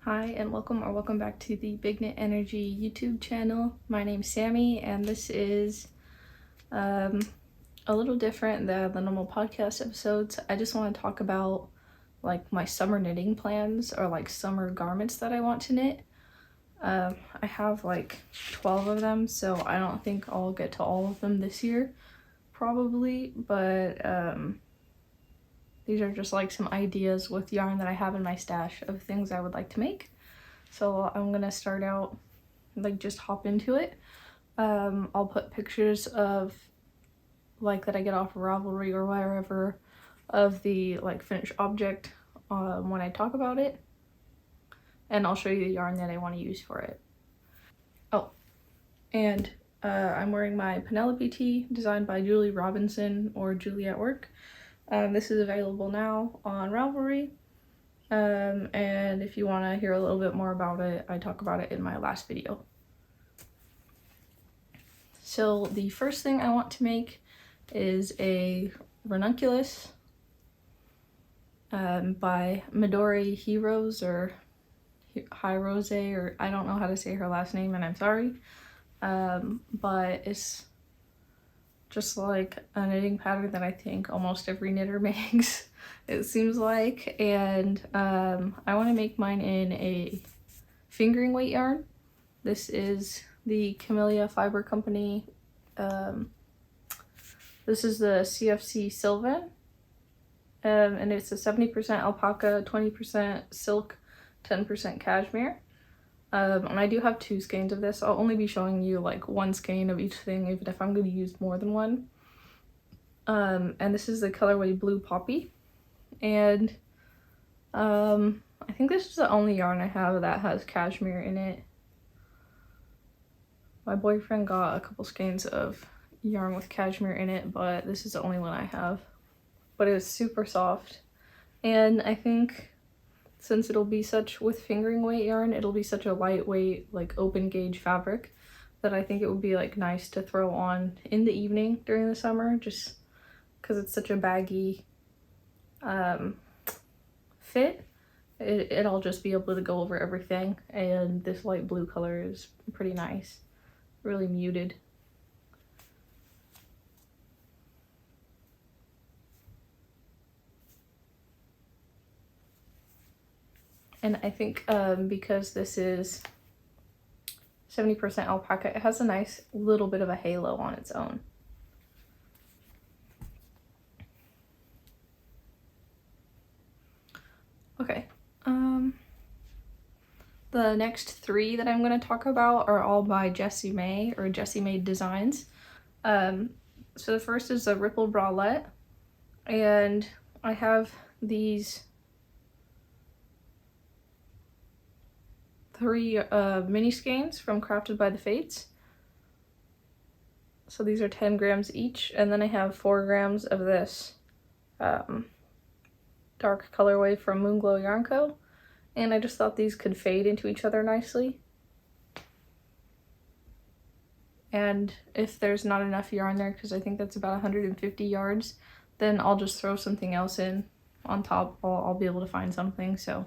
Hi and welcome back to the Big Knit Energy YouTube channel. My name's Sammy and this is a little different than the normal podcast episodes. I just want to talk about like my summer knitting plans or like summer garments that I want to knit. I have like 12 of them, so I don't think I'll get to all of them this year probably, but these are just like some ideas with yarn that I have in my stash of things I would like to make. So I'm gonna start out, like just hop into it. I'll put pictures of like that I get off of Ravelry or wherever of the like finished object when I talk about it. And I'll show you the yarn that I want to use for it. Oh, and I'm wearing my Penelope tee designed by Julie Robinson or Julie at Work. This is available now on Ravelry, and if you want to hear a little bit more about it, I talk about it in my last video. So the first thing I want to make is a ranunculus by Midori Heroes or Hirose, or I don't know how to say her last name and I'm sorry, but it's just like a knitting pattern that I think almost every knitter makes, it seems like, and I want to make mine in a fingering weight yarn. This is the Camellia Fiber Company. This is the CFC Sylvan, and it's a 70% alpaca, 20% silk, 10% cashmere. And I do have 2 skeins of this. I'll only be showing you like 1 skein of each thing, even if I'm going to use more than one. And this is the colorway Blue Poppy. And I think this is the only yarn I have that has cashmere in it. My boyfriend got a couple skeins of yarn with cashmere in it, but this is the only one I have. But it's super soft. And I think since it'll be with fingering weight yarn, it'll be such a lightweight, like open gauge fabric that I think it would be like nice to throw on in the evening during the summer, just because it's such a baggy fit. It'll just be able to go over everything, and this light blue color is pretty nice, really muted. And I think because this is 70% alpaca, it has a nice little bit of a halo on its own. Okay, the next 3 that I'm going to talk about are all by Jessie May or Jessie Made Designs. So the first is a Ripple Bralette, and I have these 3 mini skeins from Crafted by the Fates. So these are 10 grams each, and then I have 4 grams of this dark colorway from Moonglow Yarn Co. And I just thought these could fade into each other nicely. And if there's not enough yarn there, because I think that's about 150 yards, then I'll just throw something else in on top. I'll be able to find something. So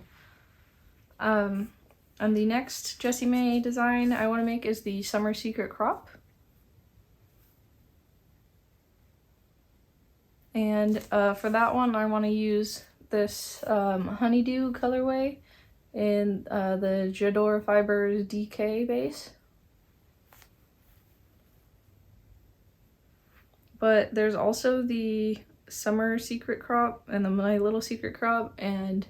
and the next Jessie May design I want to make is the Summer Secret Crop. And for that one, I want to use this Honeydew colorway in the J'adore Fibers DK base. But there's also the Summer Secret Crop and the My Little Secret Crop, and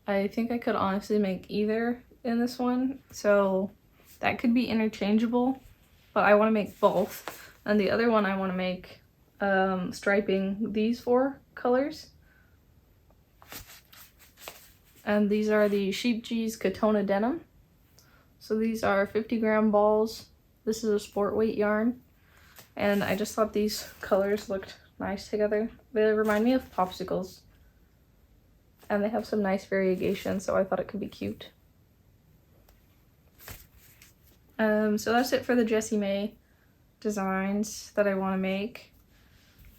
I think I could honestly make either in this one, so that could be interchangeable, but I want to make both. And the other one I want to make striping these 4 colors. And these are the Sheepjes Catona denim. So these are 50 gram balls. This is a sport weight yarn. And I just thought these colors looked nice together. They remind me of popsicles. And they have some nice variegation, so I thought it could be cute. So that's it for the Jessie May designs that I want to make.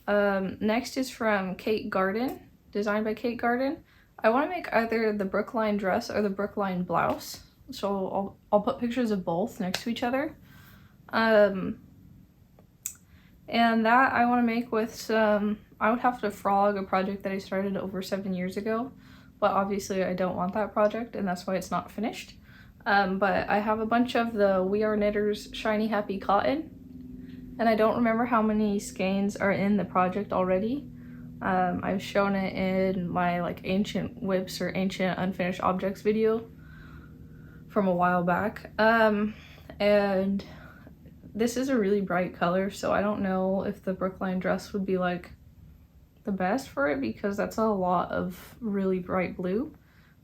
Next is from Kate Garden, designed by Kate Garden. I want to make either the Brookline dress or the Brookline blouse. So I'll put pictures of both next to each other. And that I want to make with some, I would have to frog a project that I started over 7 years ago, but obviously I don't want that project and that's why it's not finished. But I have a bunch of the We Are Knitters Shiny Happy Cotton, and I don't remember how many skeins are in the project already. I've shown it in my like ancient whips or ancient unfinished objects video from a while back. And this is a really bright color, so I don't know if the Brookline dress would be like the best for it because that's a lot of really bright blue.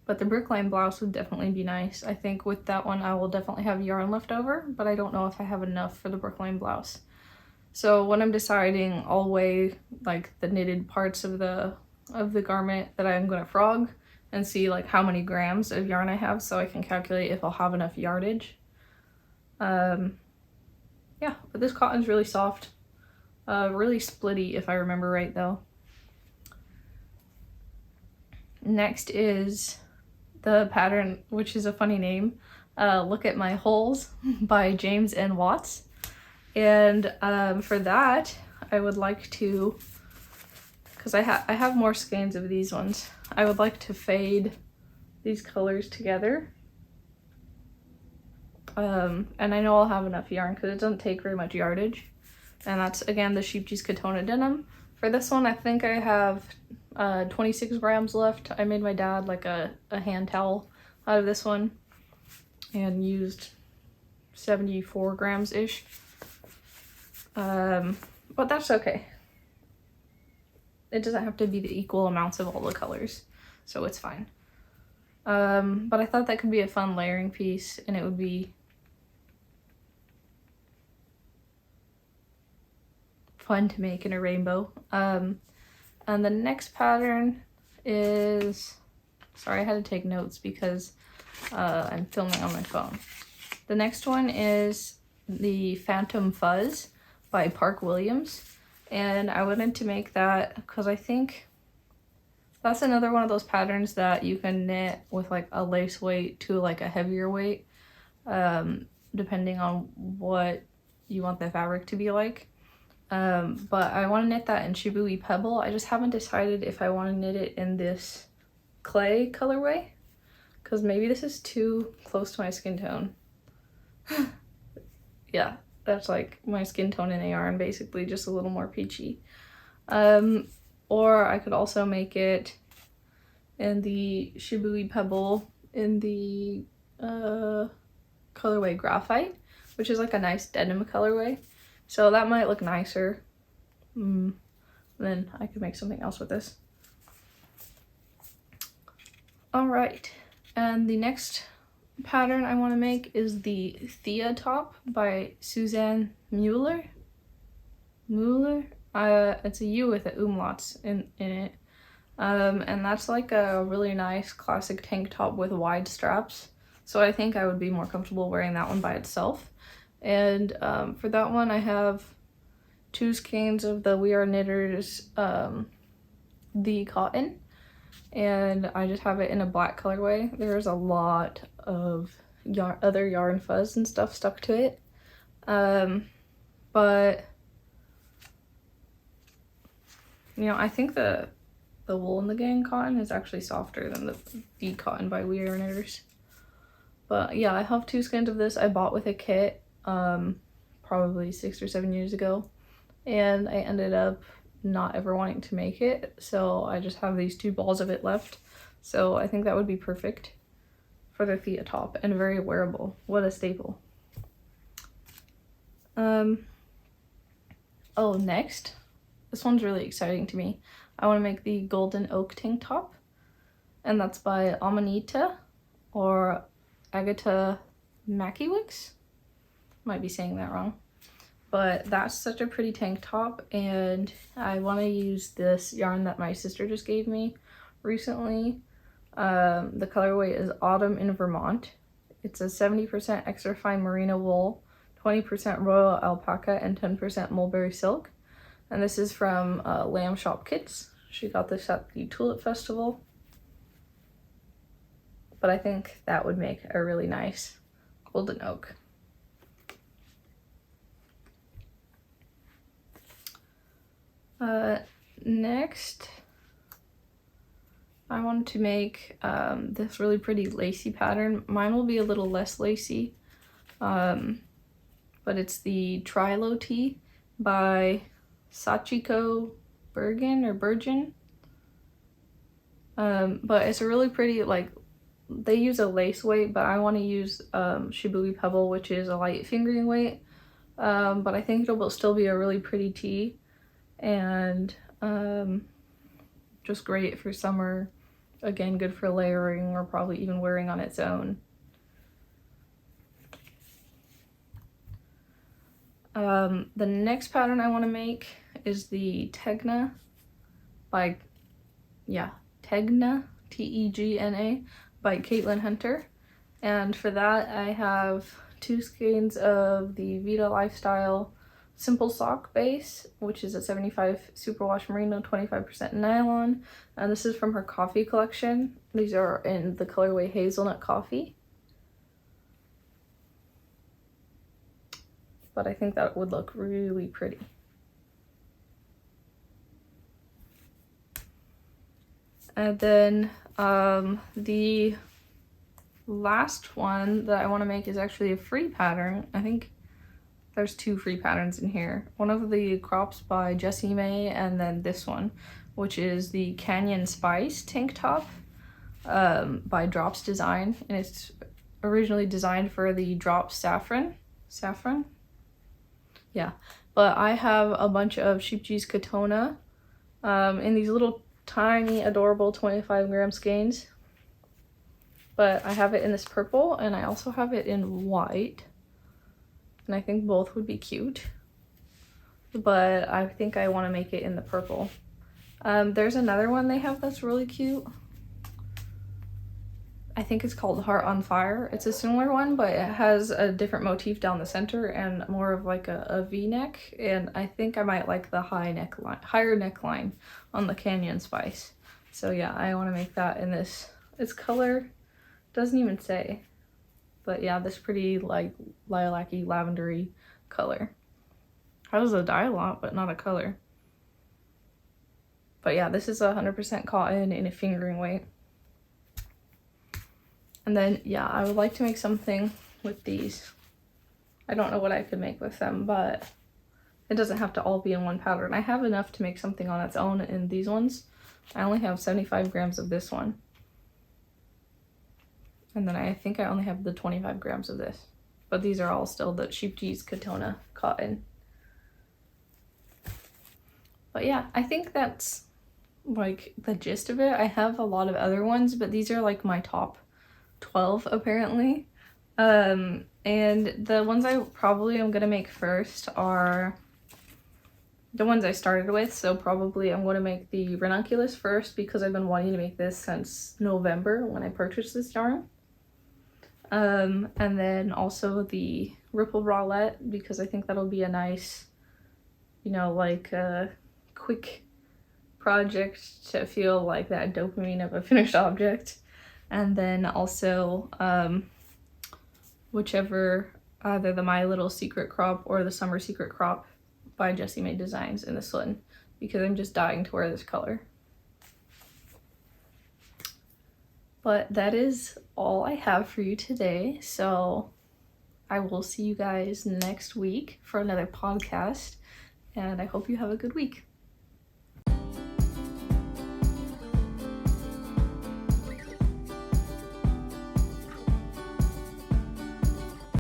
But the Brookline blouse would definitely be nice. I think with that one I will definitely have yarn left over, but I don't know if I have enough for the Brookline blouse. So when I'm deciding, I'll weigh like the knitted parts of the garment that I'm gonna frog and see like how many grams of yarn I have so I can calculate if I'll have enough yardage. Yeah, but this cotton's really soft, really splitty if I remember right though. Next is the pattern, which is a funny name, Look at My Holes by James N. Watts. And for that, I would like to, because I have more skeins of these ones, I would like to fade these colors together. And I know I'll have enough yarn because it doesn't take very much yardage. And that's, again, the Sheepjes Catona denim. For this one, I think I have 26 grams left. I made my dad like a hand towel out of this one and used 74 grams-ish. But that's okay. It doesn't have to be the equal amounts of all the colors, so it's fine. But I thought that could be a fun layering piece, and it would be fun to make in a rainbow. And the next pattern is, sorry, I had to take notes because I'm filming on my phone. The next one is the Phantom Fuzz by Park Williams, and I wanted to make that because I think that's another one of those patterns that you can knit with like a lace weight to like a heavier weight, depending on what you want the fabric to be like. But I want to knit that in Shibui Pebble. I just haven't decided if I want to knit it in this clay colorway because maybe this is too close to my skin tone. Yeah, that's like my skin tone in a yarn, basically, just a little more peachy. Or I could also make it in the Shibui Pebble in the colorway Graphite, which is like a nice denim colorway. So that might look nicer. Then I could make something else with this. Alright, and the next pattern I want to make is the Thea top by Suzanne Mueller. It's a U with the umlauts in it. And that's like a really nice classic tank top with wide straps. So I think I would be more comfortable wearing that one by itself. And for that one I have 2 skeins of the We Are Knitters the cotton, and I just have it in a black colorway. There's a lot of other yarn fuzz and stuff stuck to it, but you know, I think the Wool in the Gang cotton is actually softer than the cotton by We Are Knitters. But yeah, I have 2 skeins of this I bought with a kit probably 6 or 7 years ago, and I ended up not ever wanting to make it, so I just have these 2 balls of it left. So I think that would be perfect for the Thea top and very wearable. What a staple. Oh, next, this one's really exciting to me. I want to make the Golden Oak tank top, and that's by Amanita or Agatha Makiewicz. Might be saying that wrong, but that's such a pretty tank top, and I want to use this yarn that my sister just gave me recently. The colorway is Autumn in Vermont. It's a 70% extra fine merino wool, 20% royal alpaca, and 10% mulberry silk. And this is from Lamb Shop Kits. She got this at the Tulip Festival. but I think that would make a really nice golden oak. Next, I wanted to make this really pretty lacy pattern. Mine will be a little less lacy, but it's the Trilo Tee by Sachiko Bergen. But it's a really pretty, like, they use a lace weight, but I want to use Shibui Pebble, which is a light fingering weight. But I think it'll still be a really pretty tee, and just great for summer. Again, good for layering or probably even wearing on its own. The next pattern I want to make is the Tegna by, Tegna, Tegna, by Caitlin Hunter. And for that, I have 2 skeins of the Vita Lifestyle Simple Sock Base, which is a 75 superwash merino, 25% nylon. And this is from her coffee collection. These are in the colorway Hazelnut Coffee. But I think that would look really pretty. And then the last one that I want to make is actually a free pattern. I think there's 2 free patterns in here. One of the crops by Jessie, and then this one, which is the Canyon Spice tank top by Drops Design, and it's originally designed for the Drops Saffron. Yeah, but I have a bunch of Sheepjes Catona in these little tiny adorable 25-gram skeins, but I have it in this purple, and I also have it in white, and I think both would be cute, but I think I want to make it in the purple. There's another one they have that's really cute. I think it's called Heart on Fire. It's a similar one, but it has a different motif down the center and more of like a V-neck, and I think I might like the higher neckline on the Canyon Spice. So yeah, I want to make that in this. Its color doesn't even say, but yeah, this pretty like lilac-y, lavendery color. Has a dye lot, but not a color. But yeah, this is 100% cotton in a fingering weight. And then, yeah, I would like to make something with these. I don't know what I could make with them, but it doesn't have to all be in one pattern. I have enough to make something on its own in these ones. I only have 75 grams of this one. And then I think I only have the 25 grams of this. But these are all still the Sheepjes Catona cotton. But yeah, I think that's like the gist of it. I have a lot of other ones, but these are like my top 12 apparently. And the ones I probably am gonna make first are the ones I started with. So probably I'm gonna make the ranunculus first, because I've been wanting to make this since November when I purchased this yarn. And then also the ripple bralette, because I think that'll be a nice, you know, like a quick project to feel like that dopamine of a finished object. And then also whichever, either the My Little Secret crop or the Summer Secret crop by Jessie Made Designs in this one, because I'm just dying to wear this color. But that is all I have for you today, so I will see you guys next week for another podcast, and I hope you have a good week.